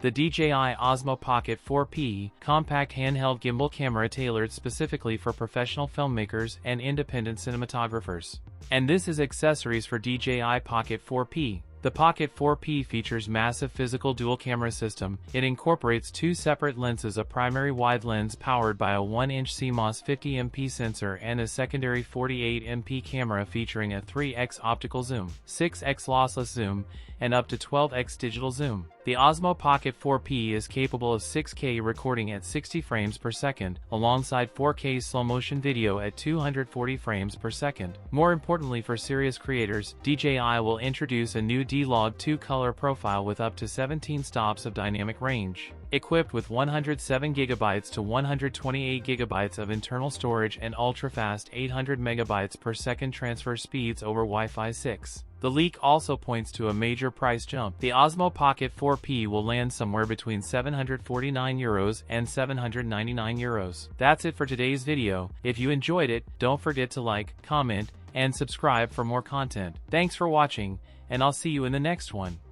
The DJI Osmo Pocket 4P, compact handheld gimbal camera tailored specifically for professional filmmakers and independent cinematographers. And this is accessories for DJI Pocket 4P. The Pocket 4P features massive physical dual camera system. It incorporates two separate lenses, a primary wide lens powered by a 1-inch CMOS 50MP sensor and a secondary 48MP camera featuring a 3x optical zoom, 6x lossless zoom, and up to 12x digital zoom. The Osmo Pocket 4P is capable of 6K recording at 60 frames per second, alongside 4K slow-motion video at 240 frames per second. More importantly for serious creators, DJI will introduce a new D-Log 2 color profile with up to 17 stops of dynamic range. Equipped with 107GB to 128GB of internal storage and ultra-fast 800 MB per second transfer speeds over Wi-Fi 6. The leak also points to a major price jump. The Osmo Pocket 4P will land somewhere between €749 and €799. That's it for today's video. If you enjoyed it, don't forget to like, comment, and subscribe for more content. Thanks for watching, and I'll see you in the next one.